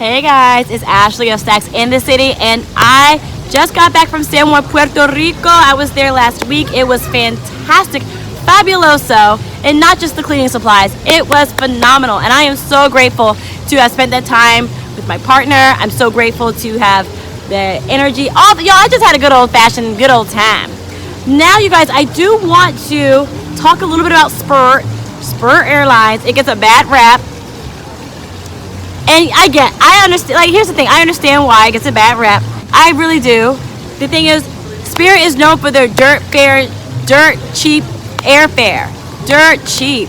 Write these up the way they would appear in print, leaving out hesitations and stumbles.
Hey guys, it's Ashley of Stacks in the City, and I just got back from San Juan, Puerto Rico. I was there last week. It was fantastic, fabuloso, and not just the cleaning supplies. It was phenomenal, and I am so grateful to have spent that time with my partner. I'm so grateful to have the energy. Y'all, I just had a good old-fashioned, good old time. Now, you guys, I do want to talk a little bit about Spirit Airlines. It gets a bad rap. And I understand, like, here's the thing, I understand why it gets a bad rap. I really do. The thing is, Spirit is known for their dirt cheap airfare. Dirt cheap.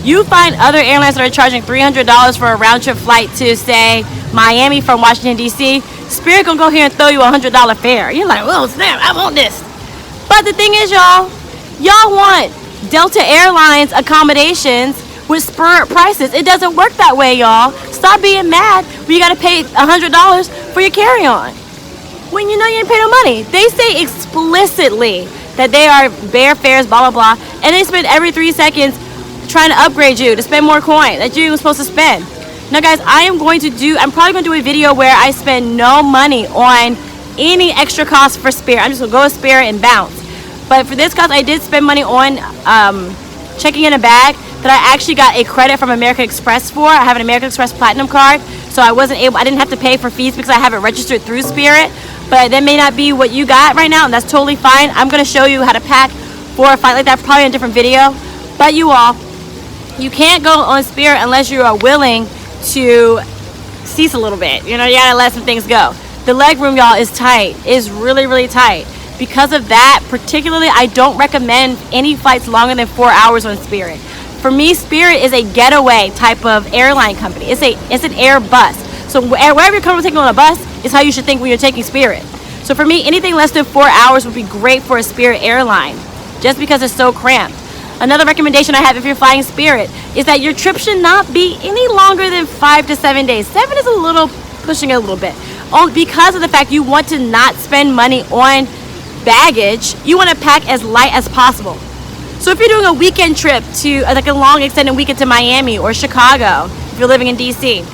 You find other airlines that are charging $300 for a round trip flight to, say, Miami from Washington, D.C. Spirit gonna go here and throw you a $100 fare. You're like, oh, snap, I want this. But the thing is, y'all want Delta Airlines accommodations with Spirit prices. It doesn't work that way, y'all. Stop being mad when you gotta pay $100 for your carry-on when you know you ain't pay no money. They say explicitly that they are bare fares, blah, blah, blah, and they spend every 3 seconds trying to upgrade you to spend more coin that you were supposed to spend. Now, guys, I'm probably gonna do a video where I spend no money on any extra cost for Spirit. I'm just gonna go with Spirit and bounce. But for this cost, I did spend money on checking in a bag that I actually got a credit from American Express for. I have an American Express Platinum card, so I didn't have to pay for fees because I have it registered through Spirit. But that may not be what you got right now, and that's totally fine. I'm gonna show you how to pack for a flight like that, probably in a different video. But you can't go on Spirit unless you are willing to cease a little bit. You know, you gotta let some things go. The leg room, y'all, is tight. It's really, really tight. Because of that, particularly, I don't recommend any flights longer than 4 hours on Spirit. For me, Spirit is a getaway type of airline company. It's an air bus. So wherever you're comfortable taking on a bus is how you should think when you're taking Spirit. So for me, anything less than 4 hours would be great for a Spirit airline, just because it's so cramped. Another recommendation I have if you're flying Spirit is that your trip should not be any longer than 5 to 7 days. 7 is pushing it a little bit. Because of the fact you want to not spend money on baggage, you want to pack as light as possible. So if you're doing a weekend trip to like a long extended weekend to Miami or Chicago, if you're living in DC,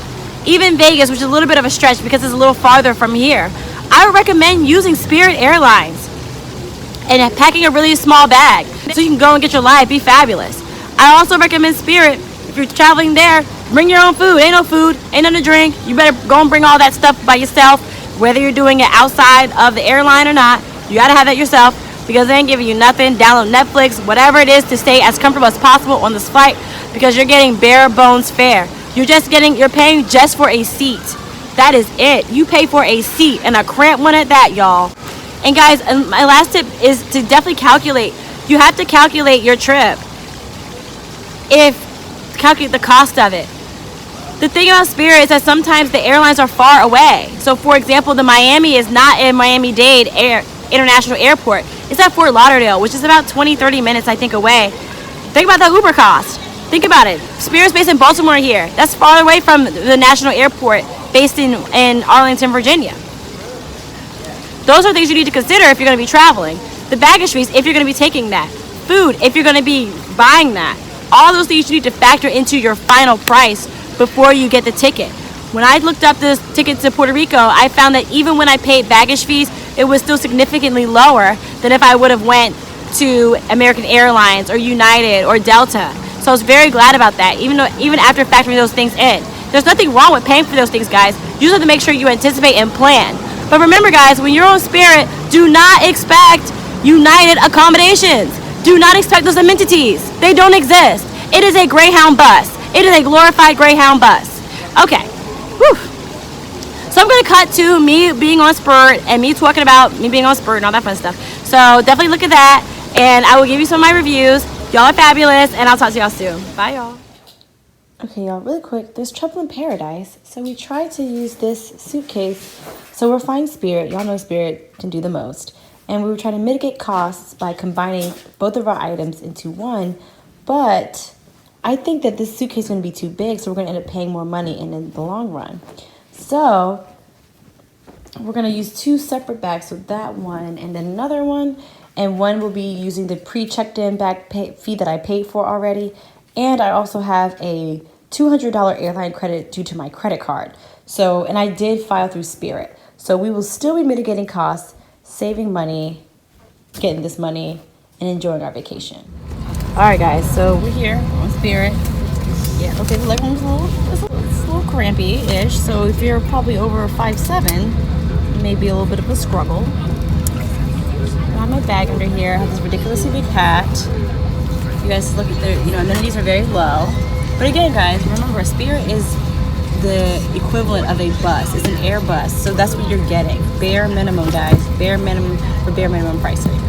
even Vegas, which is a little bit of a stretch because it's a little farther from here, I would recommend using Spirit Airlines and packing a really small bag so you can go and get your life, be fabulous. I also recommend Spirit, if you're traveling there, bring your own food. Ain't no food, ain't nothing to drink. You better go and bring all that stuff by yourself, whether you're doing it outside of the airline or not. You gotta have that yourself because they ain't giving you nothing. Download Netflix, whatever it is to stay as comfortable as possible on this flight because you're getting bare bones fare. You're paying just for a seat. That is it. You pay for a seat and a cramped one at that, y'all. And guys, my last tip is to definitely calculate. You have to calculate your trip. Calculate the cost of it. The thing about Spirit is that sometimes the airlines are far away. So for example, the Miami is not in Miami-Dade International Airport. It's at Fort Lauderdale, which is about 20-30 minutes, I think, away. Think about the Uber cost. Think about it. Spirit's based in Baltimore here. That's far away from the national airport based in Arlington, Virginia. Those are things you need to consider if you're going to be traveling. The baggage fees, if you're going to be taking that. Food, if you're going to be buying that. All those things you need to factor into your final price before you get the ticket. When I looked up this ticket to Puerto Rico, I found that even when I paid baggage fees, it was still significantly lower than if I would have went to American Airlines or United or Delta. So I was very glad about that, even after factoring those things in. There's nothing wrong with paying for those things, guys. You just have to make sure you anticipate and plan. But remember, guys, when you're on Spirit, do not expect United accommodations. Do not expect those amenities. They don't exist. It is a Greyhound bus. It is a glorified Greyhound bus. Okay. Whew. So I'm going to cut to me being on Spirit and me talking about me being on Spirit and all that fun stuff. So definitely look at that, and I will give you some of my reviews. Y'all are fabulous, and I'll talk to y'all soon. Bye, y'all. Okay, y'all, really quick, there's trouble in paradise. So we tried to use this suitcase. So we're flying Spirit. Y'all know Spirit can do the most. And we were trying to mitigate costs by combining both of our items into one. But I think that this suitcase is going to be too big, so we're going to end up paying more money in the long run. So we're going to use two separate bags. So that one and then another one. And one will be using the pre-checked in bag fee that I paid for already. And I also have a $200 airline credit due to my credit card. So, and I did file through Spirit. So we will still be mitigating costs, saving money, getting this money, and enjoying our vacation. All right, guys, so we're here on Spirit. Yeah, okay, the leg room's it's a little crampy-ish, so if you're probably over 5'7", it may be a little bit of a struggle. Got my bag under here. I have this ridiculously big hat. You guys look at the, amenities are very low. But again, guys, remember, Spirit is the equivalent of a bus. It's an air bus, so that's what you're getting. Bare minimum, guys. Bare minimum for bare minimum pricing.